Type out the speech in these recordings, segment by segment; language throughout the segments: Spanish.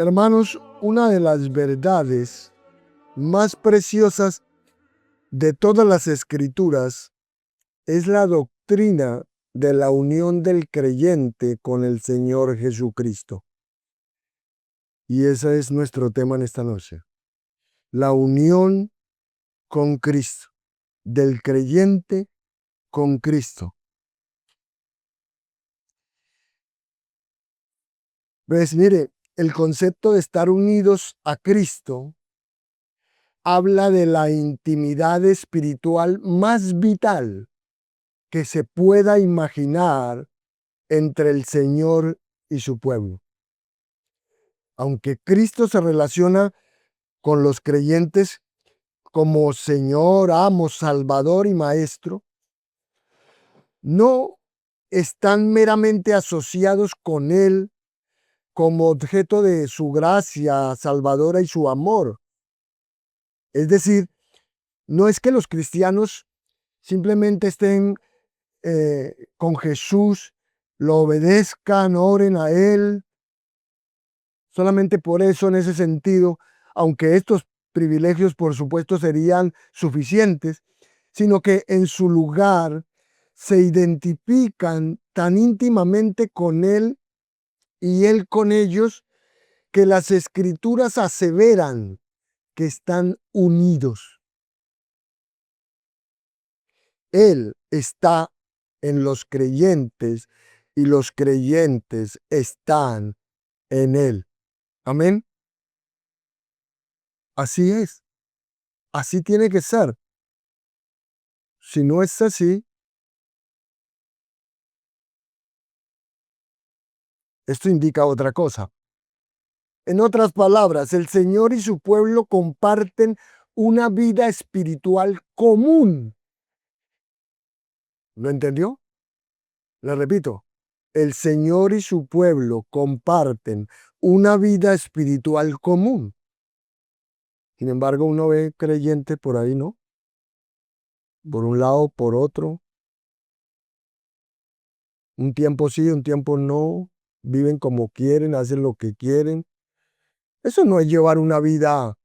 Hermanos, una de las verdades más preciosas de todas las escrituras es la doctrina de la unión del creyente con el Señor Jesucristo. Y ese es nuestro tema en esta noche. La unión con Cristo, del creyente con Cristo. Pues mire, el concepto de estar unidos a Cristo habla de la intimidad espiritual más vital que se pueda imaginar entre el Señor y su pueblo. Aunque Cristo se relaciona con los creyentes como Señor, amo, Salvador y Maestro, no están meramente asociados con Él como objeto de su gracia salvadora y su amor. Es decir, no es que los cristianos simplemente estén con Jesús, lo obedezcan, oren a Él, solamente por eso en ese sentido, aunque estos privilegios por supuesto serían suficientes, sino que en su lugar se identifican tan íntimamente con Él y Él con ellos que las escrituras aseveran que están unidos. Él está en los creyentes y los creyentes están en Él. Amén. Así es. Así tiene que ser. Si no es así, esto indica otra cosa. En otras palabras, el Señor y su pueblo comparten una vida espiritual común. ¿Lo entendió? Le repito, el Señor y su pueblo comparten una vida espiritual común. Sin embargo, uno ve creyente por ahí, ¿no? Por un lado, por otro. Un tiempo sí, un tiempo no. Viven como quieren, hacen lo que quieren. Eso no es llevar una vida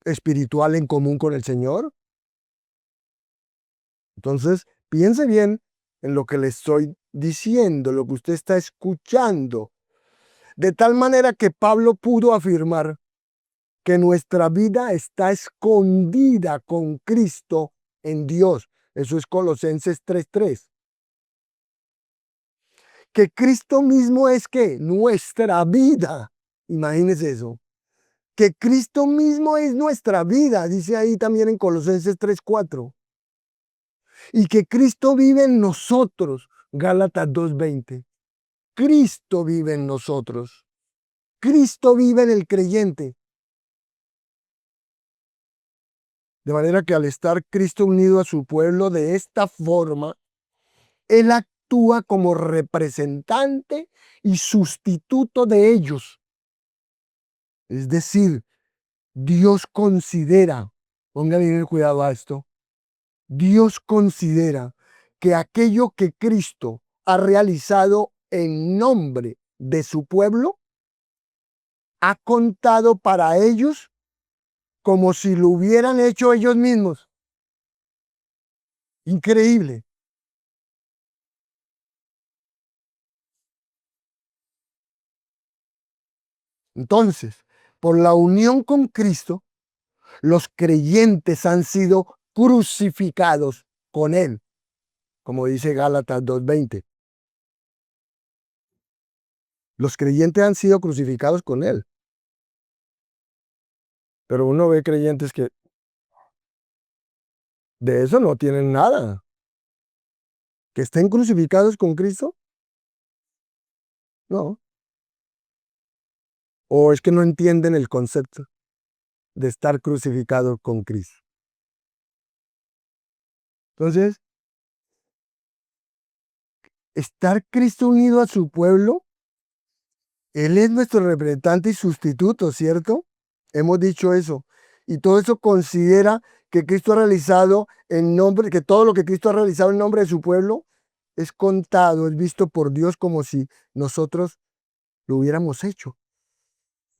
espiritual en común con el Señor. Entonces, piense bien en lo que le estoy diciendo, lo que usted está escuchando. De tal manera que Pablo pudo afirmar que nuestra vida está escondida con Cristo en Dios. Eso es Colosenses 3:3. Que Cristo mismo es que nuestra vida. Imagínese eso. Que Cristo mismo es nuestra vida, dice ahí también en Colosenses 3:4. Y que Cristo vive en nosotros, Gálatas 2:20. Cristo vive en nosotros. Cristo vive en el creyente. De manera que al estar Cristo unido a su pueblo de esta forma, Él actúa como representante y sustituto de ellos. Es decir, Dios considera, ponga bien cuidado a esto, Dios considera que aquello que Cristo ha realizado en nombre de su pueblo, ha contado para ellos como si lo hubieran hecho ellos mismos. Increíble. Entonces, por la unión con Cristo, los creyentes han sido crucificados con Él, como dice Gálatas 2:20. Los creyentes han sido crucificados con Él. Pero uno ve creyentes que de eso no tienen nada. ¿Que estén crucificados con Cristo? No. O es que no entienden el concepto de estar crucificado con Cristo. Entonces, estar Cristo unido a su pueblo, Él es nuestro representante y sustituto, ¿cierto? Hemos dicho eso. Y todo eso considera que Cristo ha realizado en nombre, que todo lo que Cristo ha realizado en nombre de su pueblo es contado, es visto por Dios como si nosotros lo hubiéramos hecho.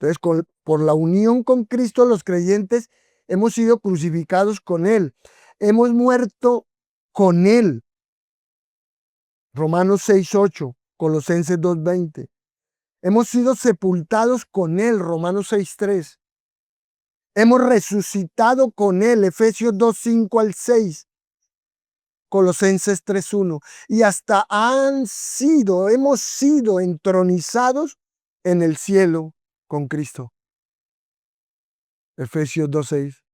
Entonces, por la unión con Cristo, los creyentes hemos sido crucificados con Él. Hemos muerto con Él. Romanos 6:8, Colosenses 2:20. Hemos sido sepultados con Él. Romanos 6:3. Hemos resucitado con Él. Efesios 2:5-6. Colosenses 3:1. Y hasta hemos sido entronizados en el cielo con Cristo. Efesios 2:6.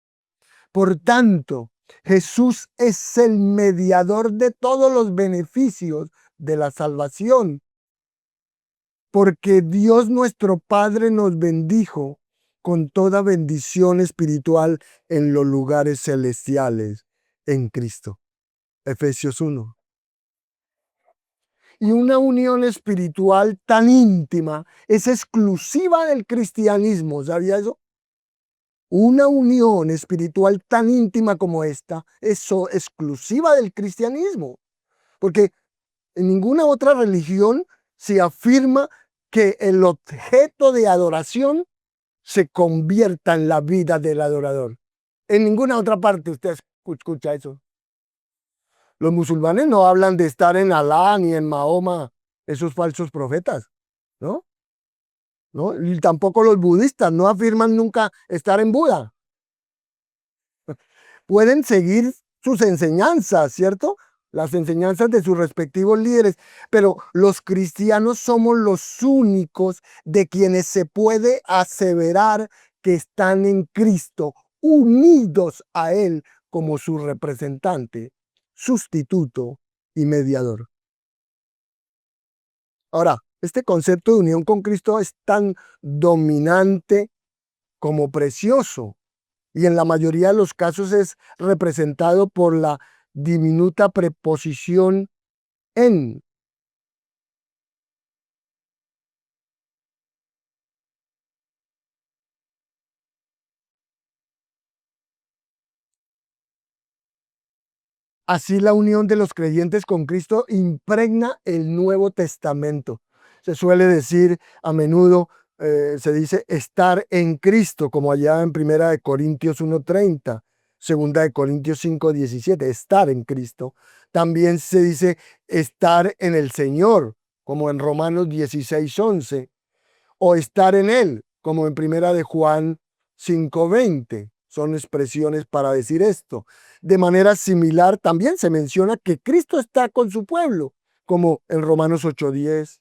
Por tanto, Jesús es el mediador de todos los beneficios de la salvación, porque Dios nuestro Padre nos bendijo con toda bendición espiritual en los lugares celestiales en Cristo. Efesios 1. Y una unión espiritual tan íntima es exclusiva del cristianismo. ¿Sabía eso? Una unión espiritual tan íntima como esta es exclusiva del cristianismo, porque en ninguna otra religión se afirma que el objeto de adoración se convierta en la vida del adorador. En ninguna otra parte usted escucha eso. Los musulmanes no hablan de estar en Alá ni en Mahoma, esos falsos profetas, ¿no? ¿No? Y tampoco los budistas no afirman nunca estar en Buda. Pueden seguir sus enseñanzas, ¿cierto? Las enseñanzas de sus respectivos líderes, pero los cristianos somos los únicos de quienes se puede aseverar que están en Cristo, unidos a Él como su representante, sustituto y mediador. Ahora, este concepto de unión con Cristo es tan dominante como precioso, y en la mayoría de los casos es representado por la diminuta preposición en. Así la unión de los creyentes con Cristo impregna el Nuevo Testamento. Se suele decir a menudo, se dice estar en Cristo, como allá en 1 Corintios 1:30, 2 Corintios 5:17, estar en Cristo. También se dice estar en el Señor, como en Romanos 16:11, o estar en Él, como en 1 Juan 5:20. Son expresiones para decir esto. De manera similar, también se menciona que Cristo está con su pueblo, como en Romanos 8:10,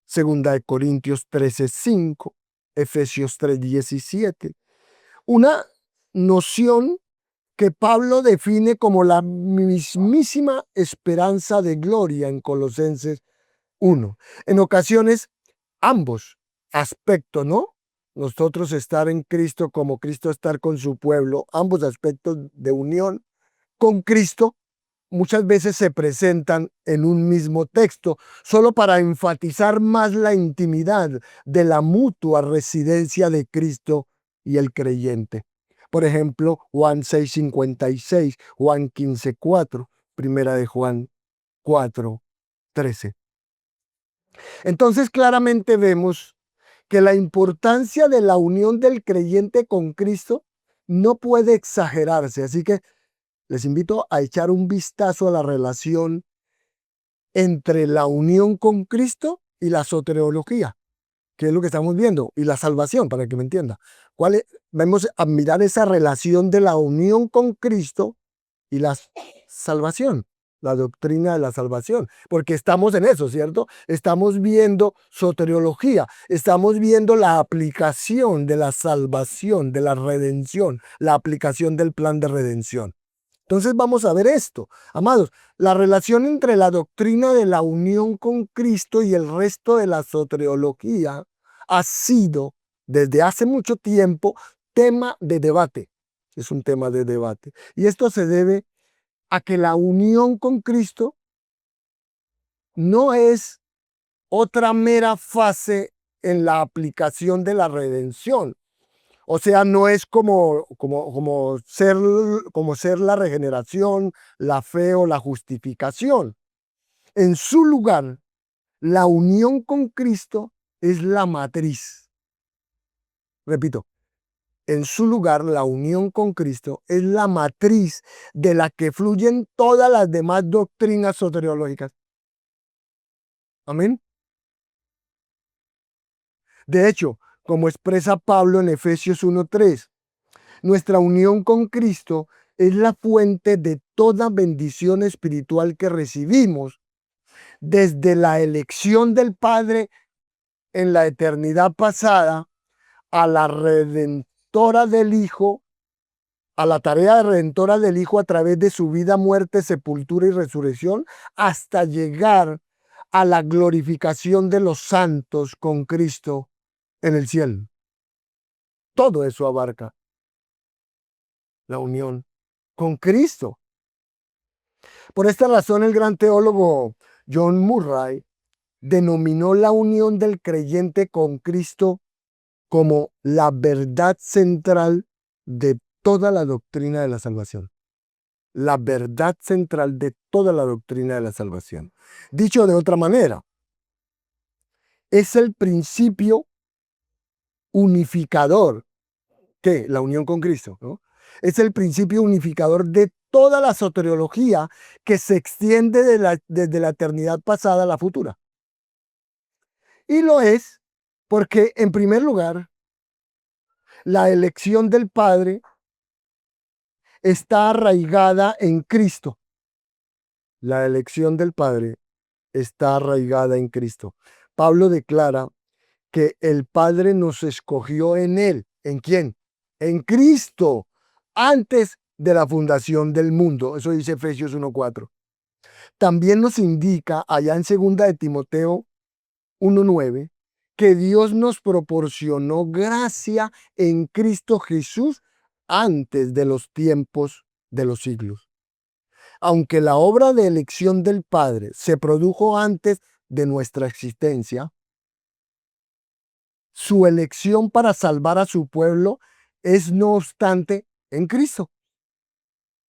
2 Corintios 13:5, Efesios 3:17. Una noción que Pablo define como la mismísima esperanza de gloria en Colosenses 1. En ocasiones, ambos aspectos, ¿no? Nosotros estar en Cristo como Cristo estar con su pueblo, ambos aspectos de unión con Cristo muchas veces se presentan en un mismo texto, solo para enfatizar más la intimidad de la mutua residencia de Cristo y el creyente. Por ejemplo, Juan 6:56, Juan 15:4, Primera de Juan 4:13. Entonces claramente vemos que la importancia de la unión del creyente con Cristo no puede exagerarse. Así que les invito a echar un vistazo a la relación entre la unión con Cristo y la soteriología, que es lo que estamos viendo, y la salvación, para que me entienda. Vamos a mirar esa relación de la unión con Cristo y la salvación, la doctrina de la salvación, porque estamos en eso, ¿cierto? Estamos viendo soteriología, estamos viendo la aplicación de la salvación, de la redención, la aplicación del plan de redención. Entonces vamos a ver esto, amados, la relación entre la doctrina de la unión con Cristo y el resto de la soteriología ha sido desde hace mucho tiempo tema de debate. Es un tema de debate. Y esto se debe a que la unión con Cristo no es otra mera fase en la aplicación de la redención. O sea, no es como ser la regeneración, la fe o la justificación. En su lugar, la unión con Cristo es la matriz. repito, en su lugar, la unión con Cristo es la matriz de la que fluyen todas las demás doctrinas soteriológicas. Amén. De hecho, como expresa Pablo en Efesios 1:3, nuestra unión con Cristo es la fuente de toda bendición espiritual que recibimos desde la elección del Padre en la eternidad pasada a la redentora del Hijo, a la tarea redentora del Hijo a través de su vida, muerte, sepultura y resurrección, hasta llegar a la glorificación de los santos con Cristo en el cielo. Todo eso abarca la unión con Cristo. Por esta razón, el gran teólogo John Murray denominó la unión del creyente con Cristo como la verdad central de toda la doctrina de la salvación. La verdad central de toda la doctrina de la salvación. Dicho de otra manera, es el principio unificador, que la unión con Cristo, ¿no? Es el principio unificador de toda la soteriología que se extiende desde la eternidad pasada a la futura. Y lo es porque, en primer lugar, la elección del Padre está arraigada en Cristo. La elección del Padre está arraigada en Cristo. Pablo declara que el Padre nos escogió en Él. ¿En quién? En Cristo, antes de la fundación del mundo. Eso dice Efesios 1:4. También nos indica allá en 2 de Timoteo 1:9 que Dios nos proporcionó gracia en Cristo Jesús antes de los tiempos de los siglos. Aunque la obra de elección del Padre se produjo antes de nuestra existencia, su elección para salvar a su pueblo es, no obstante, en Cristo.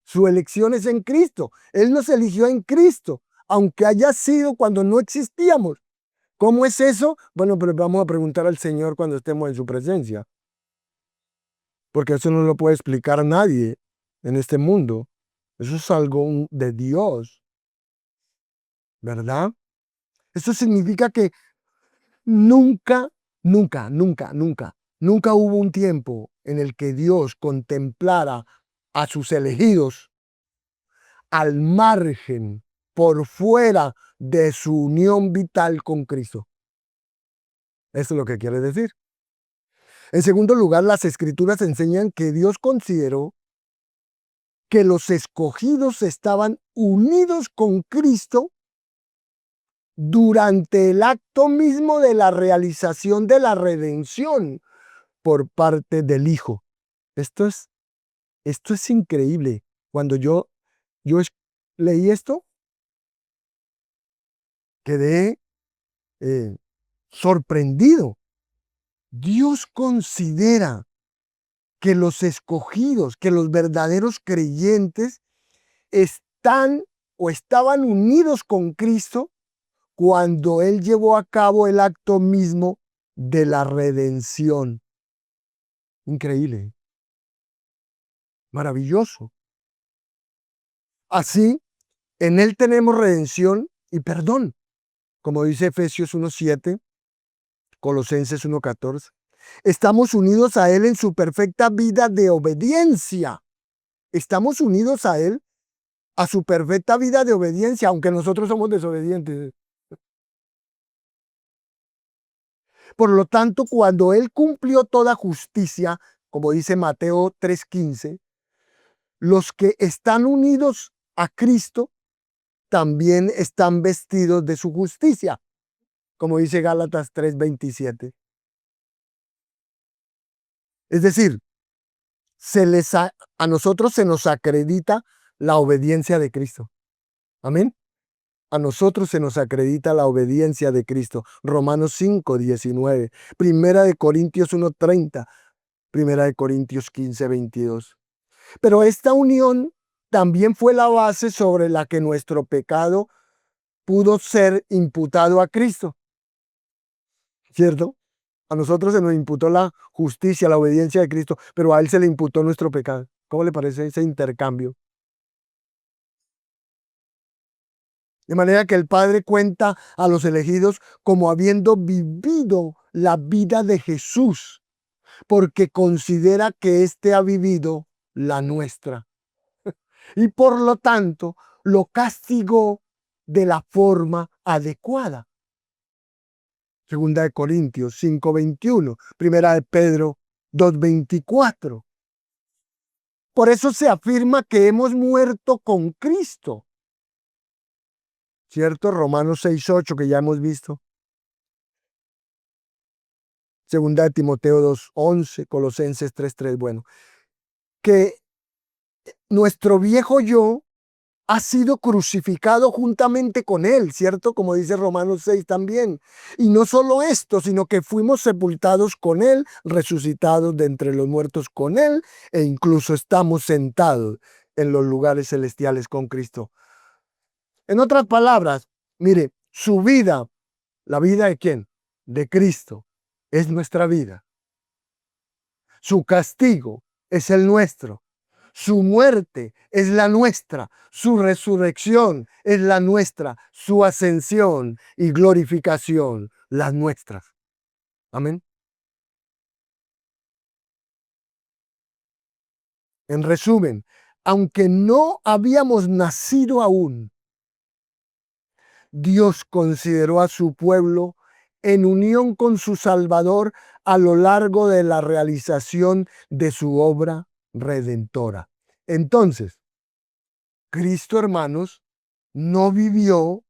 Su elección es en Cristo. Él nos eligió en Cristo, aunque haya sido cuando no existíamos. ¿Cómo es eso? Bueno, pero vamos a preguntar al Señor cuando estemos en su presencia. Porque eso no lo puede explicar nadie en este mundo. Eso es algo de Dios, ¿verdad? Eso significa que nunca, nunca, nunca, nunca, nunca hubo un tiempo en el que Dios contemplara a sus elegidos al margen, por fuera de su unión vital con Cristo. Eso es lo que quiere decir. En segundo lugar, las Escrituras enseñan que Dios consideró que los escogidos estaban unidos con Cristo durante el acto mismo de la realización de la redención por parte del Hijo. Esto es increíble. Cuando yo leí esto, quedé sorprendido. Dios considera que los escogidos, que los verdaderos creyentes están o estaban unidos con Cristo cuando Él llevó a cabo el acto mismo de la redención. Increíble. Maravilloso. Así, en Él tenemos redención y perdón, como dice Efesios 1:7, Colosenses 1:14. Estamos unidos a Él en su perfecta vida de obediencia. Estamos unidos a Él, a su perfecta vida de obediencia, aunque nosotros somos desobedientes. Por lo tanto, cuando Él cumplió toda justicia, como dice Mateo 3:15, los que están unidos a Cristo también están vestidos de su justicia, como dice Gálatas 3:27. Es decir, a nosotros se nos acredita la obediencia de Cristo. Amén. A nosotros se nos acredita la obediencia de Cristo. Romanos 5:19, Primera de Corintios 1:30, Primera de Corintios 15:22. Pero esta unión también fue la base sobre la que nuestro pecado pudo ser imputado a Cristo, ¿cierto? A nosotros se nos imputó la justicia, la obediencia de Cristo, pero a Él se le imputó nuestro pecado. ¿Cómo le parece ese intercambio? De manera que el Padre cuenta a los elegidos como habiendo vivido la vida de Jesús, porque considera que éste ha vivido la nuestra. Y por lo tanto, lo castigó de la forma adecuada. Segunda de Corintios 5:21, Primera de Pedro 2:24. Por eso se afirma que hemos muerto con Cristo. ¿Cierto? Romanos 6:8 que ya hemos visto. Segunda de Timoteo 2:11, Colosenses 3:3. Bueno, que nuestro viejo yo ha sido crucificado juntamente con él, ¿cierto? Como dice Romanos 6 también. Y no solo esto, sino que fuimos sepultados con él, resucitados de entre los muertos con él, e incluso estamos sentados en los lugares celestiales con Cristo. En otras palabras, mire, su vida, ¿la vida de quién? De Cristo, es nuestra vida. Su castigo es el nuestro. Su muerte es la nuestra, su resurrección es la nuestra, su ascensión y glorificación las nuestras. Amén. En resumen, aunque no habíamos nacido aún, Dios consideró a su pueblo en unión con su Salvador a lo largo de la realización de su obra redentora. Entonces, Cristo, hermanos, no vivió,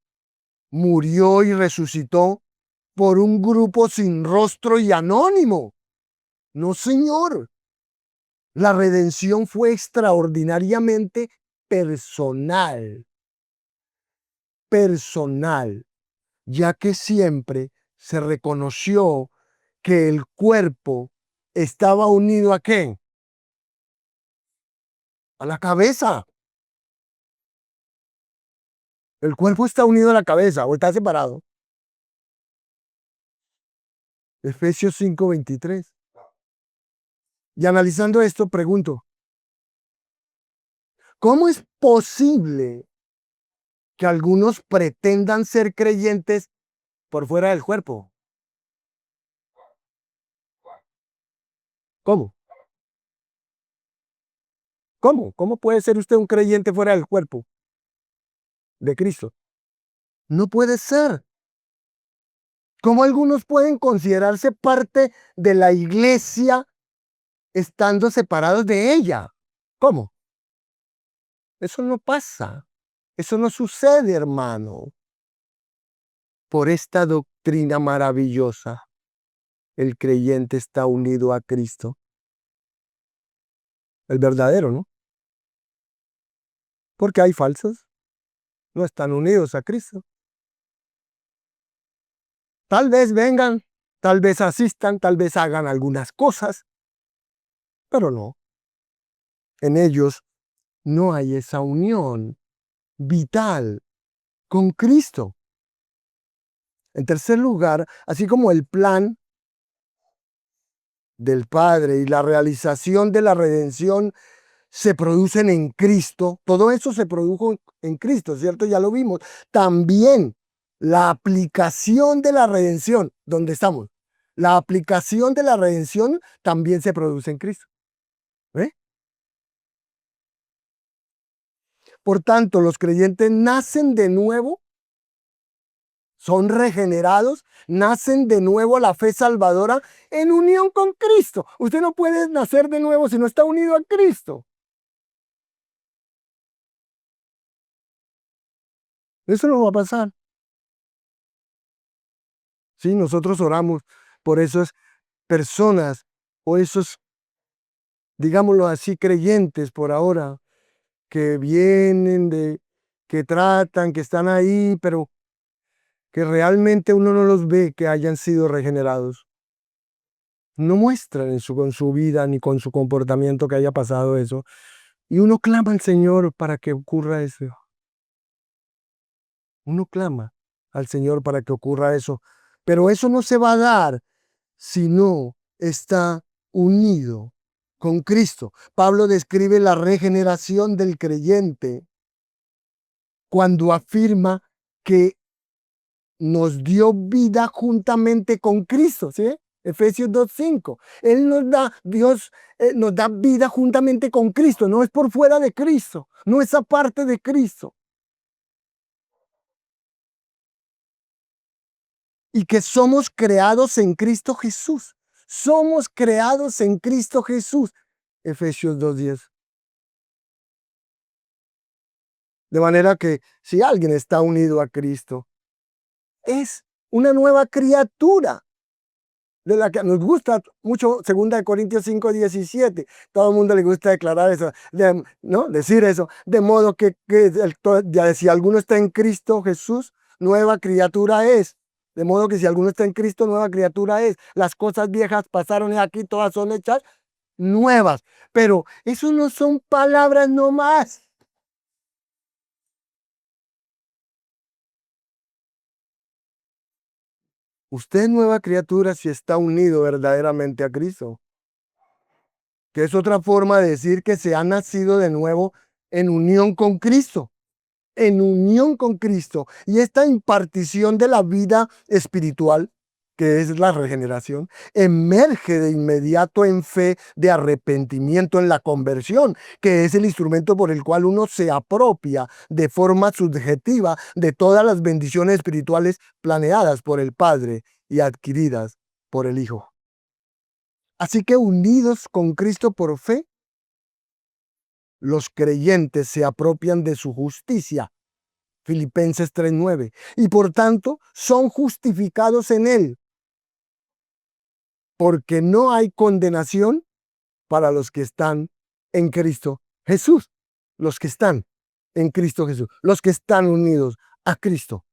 murió y resucitó por un grupo sin rostro y anónimo. No, señor. La redención fue extraordinariamente personal. Personal, ya que siempre se reconoció que el cuerpo estaba unido ¿a qué? A la cabeza. El cuerpo está unido a la cabeza o está separado. Efesios 5:23. Y analizando esto, pregunto, ¿cómo es posible que algunos pretendan ser creyentes por fuera del cuerpo? ¿Cómo? ¿Cómo? ¿Cómo puede ser usted un creyente fuera del cuerpo de Cristo? No puede ser. ¿Cómo algunos pueden considerarse parte de la iglesia estando separados de ella? ¿Cómo? Eso no pasa. Eso no sucede, hermano. Por esta doctrina maravillosa, el creyente está unido a Cristo. El verdadero, ¿no? Porque hay falsos. No están unidos a Cristo. Tal vez vengan, tal vez asistan, tal vez hagan algunas cosas, pero no. En ellos no hay esa unión vital con Cristo. En tercer lugar, así como el plan del Padre y la realización de la redención se producen en Cristo, todo eso se produjo en Cristo, ¿cierto? Ya lo vimos. También la aplicación de la redención, ¿dónde estamos? La aplicación de la redención también se produce en Cristo. ¿Eh? Por tanto, los creyentes nacen de nuevo, son regenerados, nacen de nuevo a la fe salvadora en unión con Cristo. Usted no puede nacer de nuevo si no está unido a Cristo. Eso no va a pasar. Sí, nosotros oramos por esas personas o esos, digámoslo así, creyentes por ahora, que vienen que tratan, que están ahí, pero que realmente uno no los ve que hayan sido regenerados. No muestran con su vida ni con su comportamiento que haya pasado eso. Y uno clama al Señor para que ocurra eso. Uno clama al Señor para que ocurra eso. Pero eso no se va a dar si no está unido con Cristo. Pablo describe la regeneración del creyente cuando afirma que nos dio vida juntamente con Cristo, ¿sí? Efesios 2:5. Él nos da, Dios nos da vida juntamente con Cristo, no es por fuera de Cristo, no es aparte de Cristo. Y que somos creados en Cristo Jesús. Somos creados en Cristo Jesús. Efesios 2:10. De manera que si alguien está unido a Cristo, es una nueva criatura, de la que nos gusta mucho 2 Corintios 5:17. Todo el mundo le gusta declarar eso, ¿no? Decir eso. De modo que si alguno está en Cristo Jesús, nueva criatura es. De modo que si alguno está en Cristo, nueva criatura es. Las cosas viejas pasaron y aquí todas son hechas nuevas. Pero eso no son palabras nomás. Usted es nueva criatura si está unido verdaderamente a Cristo, que es otra forma de decir que se ha nacido de nuevo en unión con Cristo, en unión con Cristo. Y esta impartición de la vida espiritual, que es la regeneración, emerge de inmediato en fe de arrepentimiento en la conversión, que es el instrumento por el cual uno se apropia de forma subjetiva de todas las bendiciones espirituales planeadas por el Padre y adquiridas por el Hijo. Así que unidos con Cristo por fe, los creyentes se apropian de su justicia. Filipenses 3:9. Y por tanto son justificados en Él, porque no hay condenación para los que están en Cristo Jesús. Los que están en Cristo Jesús. Los que están unidos a Cristo.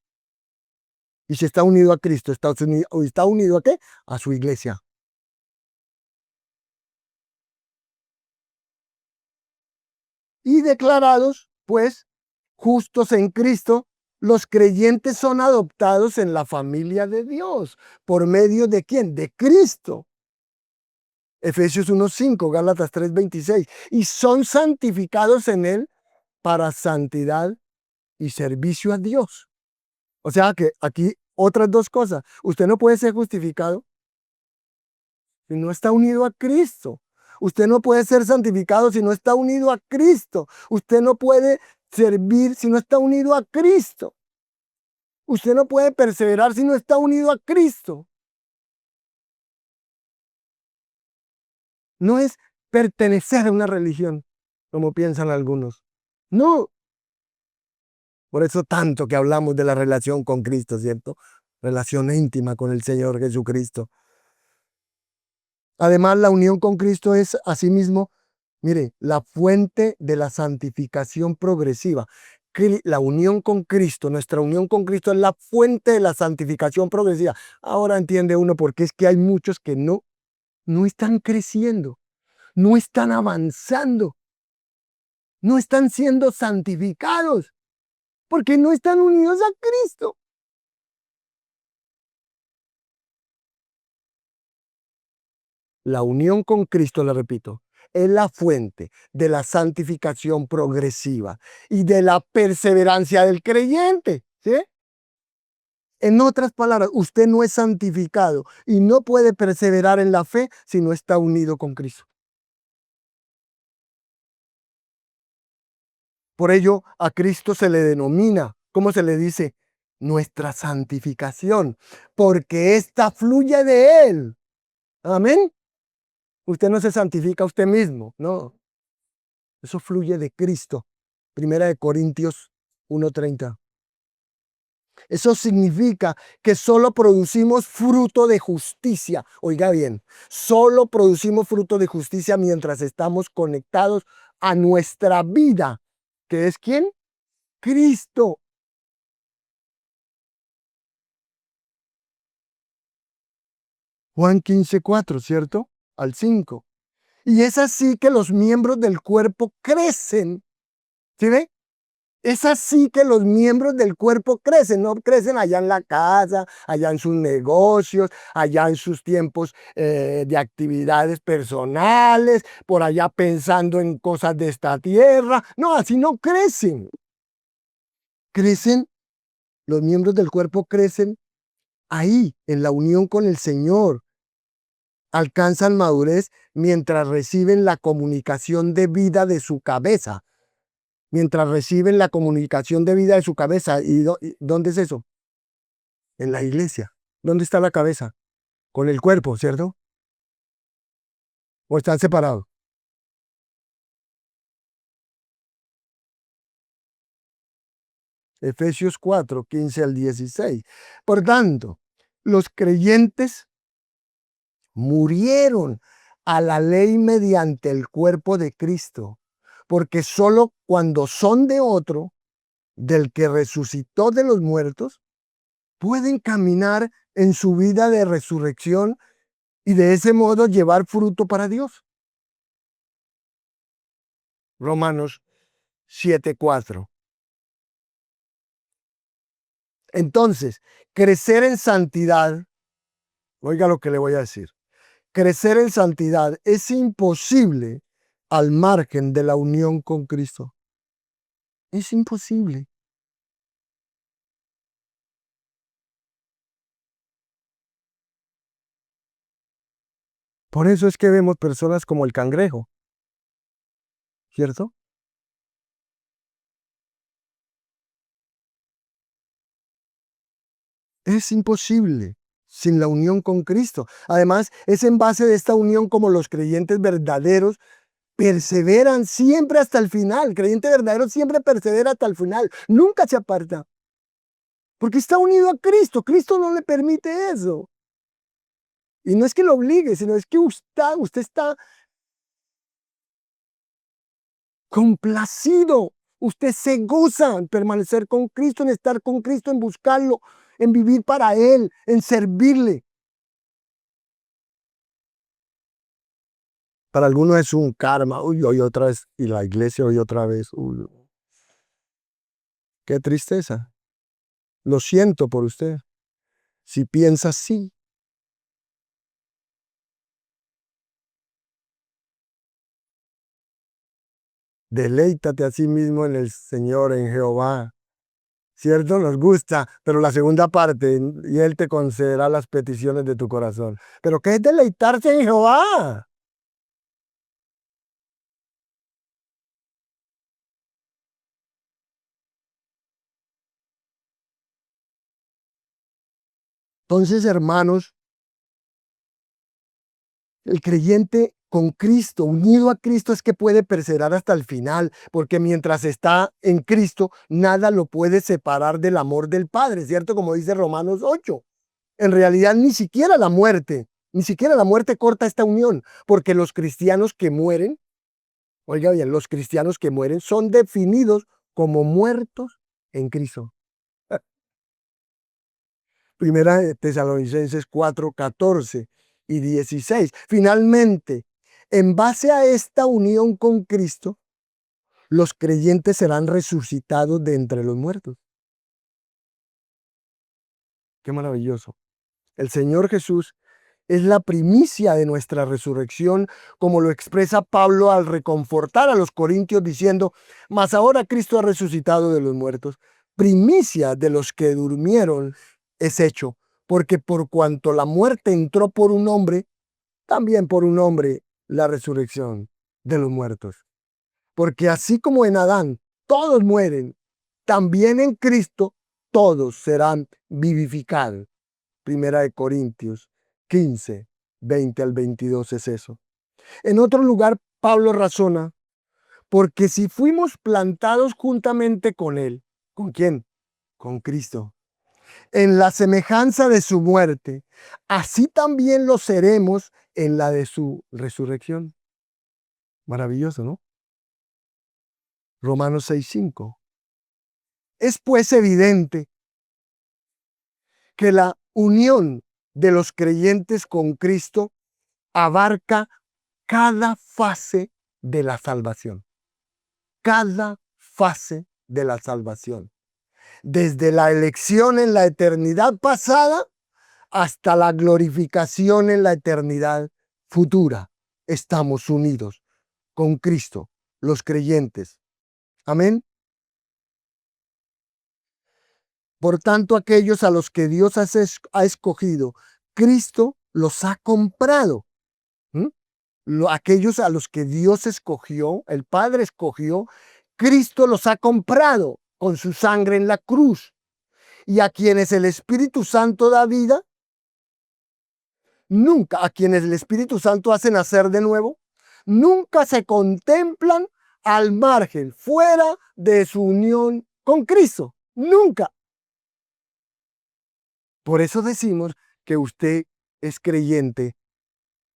Y si está unido a Cristo, ¿está unido a qué? A su iglesia. Y declarados, pues, justos en Cristo, los creyentes son adoptados en la familia de Dios. ¿Por medio de quién? De Cristo. Efesios 1:5, Gálatas 3:26. Y son santificados en Él para santidad y servicio a Dios. O sea que aquí otras dos cosas. Usted no puede ser justificado si no está unido a Cristo. Usted no puede ser santificado si no está unido a Cristo. Usted no puede servir si no está unido a Cristo. Usted no puede perseverar si no está unido a Cristo. No es pertenecer a una religión, como piensan algunos. No. Por eso tanto que hablamos de la relación con Cristo, ¿cierto? Relación íntima con el Señor Jesucristo. Además, la unión con Cristo es asimismo, mire, la fuente de la santificación progresiva. La unión con Cristo, nuestra unión con Cristo es la fuente de la santificación progresiva. Ahora entiende uno por qué es que hay muchos que no están creciendo, no están avanzando, no están siendo santificados, porque no están unidos a Cristo. La unión con Cristo, le repito, es la fuente de la santificación progresiva y de la perseverancia del creyente, ¿sí? En otras palabras, usted no es santificado y no puede perseverar en la fe si no está unido con Cristo. Por ello, a Cristo se le denomina, ¿cómo se le dice? Nuestra santificación, porque ésta fluye de Él. Amén. Usted no se santifica a usted mismo, no. Eso fluye de Cristo. 1 Corintios 1:30. Eso significa que solo producimos fruto de justicia. Oiga bien, solo producimos fruto de justicia mientras estamos conectados a nuestra vida. ¿Que es quién? Cristo. Juan 15:4, ¿cierto? Al 5. Y es así que los miembros del cuerpo crecen. ¿Sí ve? Es así que los miembros del cuerpo crecen, no crecen allá en la casa, allá en sus negocios, allá en sus tiempos de actividades personales, por allá pensando en cosas de esta tierra. No, así no crecen. Crecen, los miembros del cuerpo crecen ahí, en la unión con el Señor. Alcanzan madurez mientras reciben la comunicación de vida de su cabeza. Mientras reciben la comunicación de vida de su cabeza. ¿Y dónde es eso? En la iglesia. ¿Dónde está la cabeza? Con el cuerpo, ¿cierto? ¿O están separados? Efesios 4, 15 al 16. Por tanto, los creyentes murieron a la ley mediante el cuerpo de Cristo, porque sólo cuando son de otro, del que resucitó de los muertos, pueden caminar en su vida de resurrección y de ese modo llevar fruto para Dios. Romanos 7:4. Entonces, crecer en santidad, oiga lo que le voy a decir, crecer en santidad es imposible al margen de la unión con Cristo. Es imposible. Por eso es que vemos personas como el cangrejo, ¿cierto? Es imposible sin la unión con Cristo. Además, es en base de esta unión como los creyentes verdaderos perseveran siempre hasta el final. El creyente verdadero siempre persevera hasta el final. Nunca se aparta. Porque está unido a Cristo. Cristo no le permite eso. Y no es que lo obligue, sino es que usted está complacido. Usted se goza en permanecer con Cristo, en estar con Cristo, en buscarlo, en vivir para Él, en servirle. Para algunos es un karma. Uy, hoy otra vez. Y la iglesia hoy otra vez. Uy, qué tristeza. Lo siento por usted. Si piensa así. Deleítate a sí mismo en el Señor, en Jehová. ¿Cierto? Nos gusta, pero la segunda parte, y Él te concederá las peticiones de tu corazón. ¿Pero qué es deleitarse en Jehová? Entonces, hermanos, el creyente con Cristo, unido a Cristo, es que puede perseverar hasta el final, porque mientras está en Cristo, nada lo puede separar del amor del Padre, ¿cierto? Como dice Romanos 8. En realidad, ni siquiera la muerte corta esta unión, porque los cristianos que mueren, oiga bien, los cristianos que mueren son definidos como muertos en Cristo. Primera de Tesalonicenses 4, 14 y 16. Finalmente, en base a esta unión con Cristo, los creyentes serán resucitados de entre los muertos. Qué maravilloso. El Señor Jesús es la primicia de nuestra resurrección, como lo expresa Pablo al reconfortar a los corintios diciendo, mas ahora Cristo ha resucitado de los muertos. Primicia de los que durmieron es hecho, porque por cuanto la muerte entró por un hombre, también por un hombre la resurrección de los muertos. Porque así como en Adán todos mueren, también en Cristo todos serán vivificados. Primera de Corintios 15, 20 al 22 es eso. En otro lugar, Pablo razona, porque si fuimos plantados juntamente con Él, ¿con quién? Con Cristo. En la semejanza de su muerte, así también lo seremos en la de su resurrección. Maravilloso, ¿no? Romanos 6:5. Es pues evidente que la unión de los creyentes con Cristo abarca cada fase de la salvación. Cada fase de la salvación. Desde la elección en la eternidad pasada hasta la glorificación en la eternidad futura, estamos unidos con Cristo, los creyentes. Amén. Por tanto, aquellos a los que Dios ha escogido, Cristo los ha comprado. ¿Mm? Aquellos a los que Dios escogió, el Padre escogió, Cristo los ha comprado con su sangre en la cruz. Y a quienes el Espíritu Santo da vida, nunca, a quienes el Espíritu Santo hace nacer de nuevo, nunca se contemplan al margen, fuera de su unión con Cristo. Nunca. Por eso decimos que usted es creyente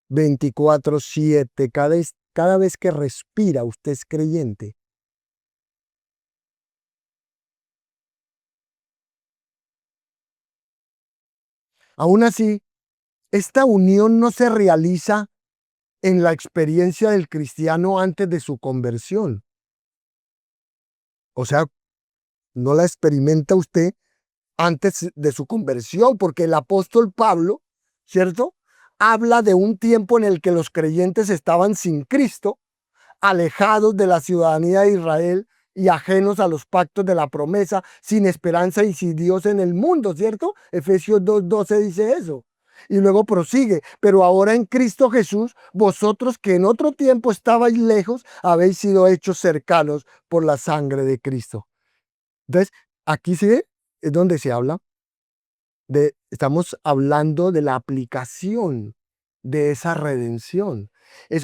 24/7. Cada vez que respira, usted es creyente. Aún así, esta unión no se realiza en la experiencia del cristiano antes de su conversión. O sea, no la experimenta usted antes de su conversión, porque el apóstol Pablo, ¿cierto? Habla de un tiempo en el que los creyentes estaban sin Cristo, alejados de la ciudadanía de Israel y ajenos a los pactos de la promesa, sin esperanza y sin Dios en el mundo, ¿cierto? Efesios 2:12 dice eso. Y luego prosigue, pero ahora en Cristo Jesús, vosotros que en otro tiempo estabais lejos, habéis sido hechos cercanos por la sangre de Cristo. Entonces, aquí sí es donde se habla estamos hablando de la aplicación de esa redención.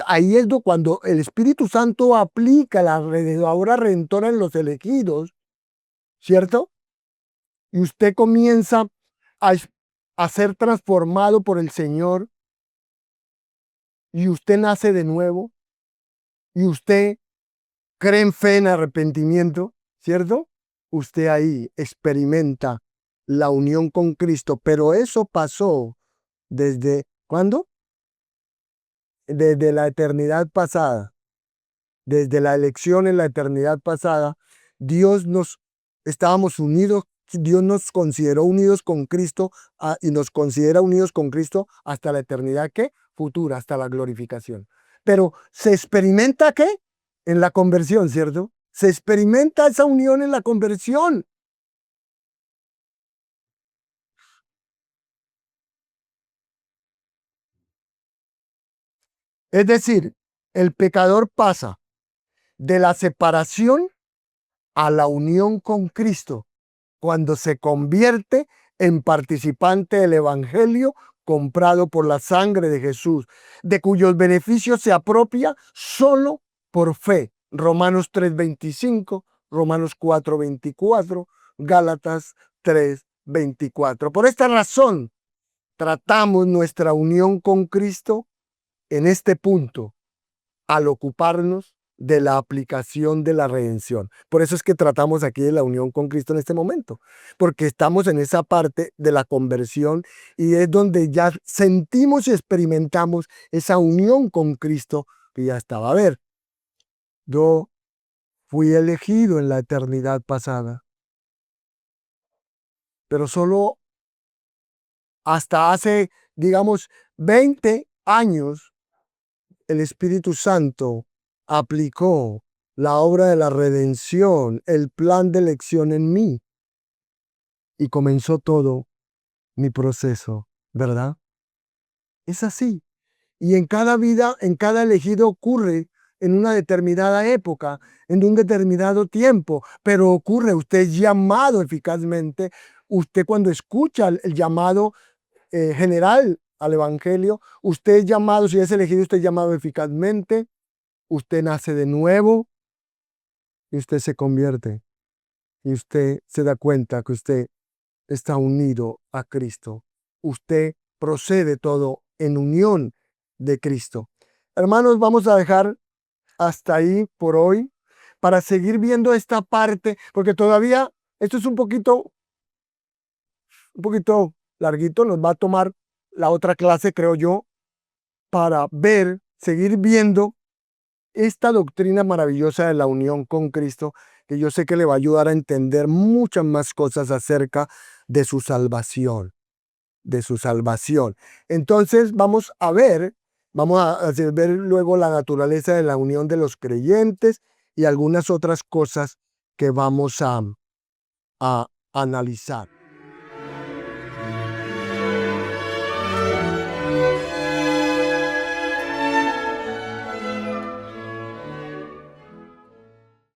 Ahí es cuando el Espíritu Santo aplica la obra redentora en los elegidos, ¿cierto? Y usted comienza a ser transformado por el Señor y usted nace de nuevo y usted cree en fe, en arrepentimiento, ¿cierto? Usted ahí experimenta la unión con Cristo, pero eso pasó desde ¿cuándo? Desde la eternidad pasada, desde la elección en la eternidad pasada, estábamos unidos, Dios nos consideró unidos con Cristo y nos considera unidos con Cristo hasta la eternidad ¿qué? Futura, hasta la glorificación. Pero ¿se experimenta qué? En la conversión, ¿cierto? Se experimenta esa unión en la conversión. Es decir, el pecador pasa de la separación a la unión con Cristo cuando se convierte en participante del Evangelio comprado por la sangre de Jesús, de cuyos beneficios se apropia solo por fe. Romanos 3:25, Romanos 4:24, Gálatas 3:24. Por esta razón, tratamos nuestra unión con Cristo en este punto al ocuparnos de la aplicación de la redención. Por eso es que tratamos aquí de la unión con Cristo en este momento, porque estamos en esa parte de la conversión y es donde ya sentimos y experimentamos esa unión con Cristo que ya estaba. A ver, yo fui elegido en la eternidad pasada, pero solo hasta hace, digamos, 20 años el Espíritu Santo aplicó la obra de la redención, el plan de elección en mí y comenzó todo mi proceso, ¿verdad? Es así. Y en cada vida, en cada elegido ocurre en una determinada época, en un determinado tiempo, pero ocurre, usted es llamado eficazmente, usted cuando escucha el llamado general al Evangelio, usted es llamado, si es elegido, usted es llamado eficazmente, usted nace de nuevo y usted se convierte y usted se da cuenta que usted está unido a Cristo. Usted procede todo en unión de Cristo. Hermanos, vamos a dejar hasta ahí por hoy para seguir viendo esta parte, porque todavía esto es un poquito larguito, nos va a tomar la otra clase, creo yo, para ver, seguir viendo esta doctrina maravillosa de la unión con Cristo, que yo sé que le va a ayudar a entender muchas más cosas acerca de su salvación, de su salvación. Entonces vamos a ver, ver luego la naturaleza de la unión de los creyentes y algunas otras cosas que vamos a analizar.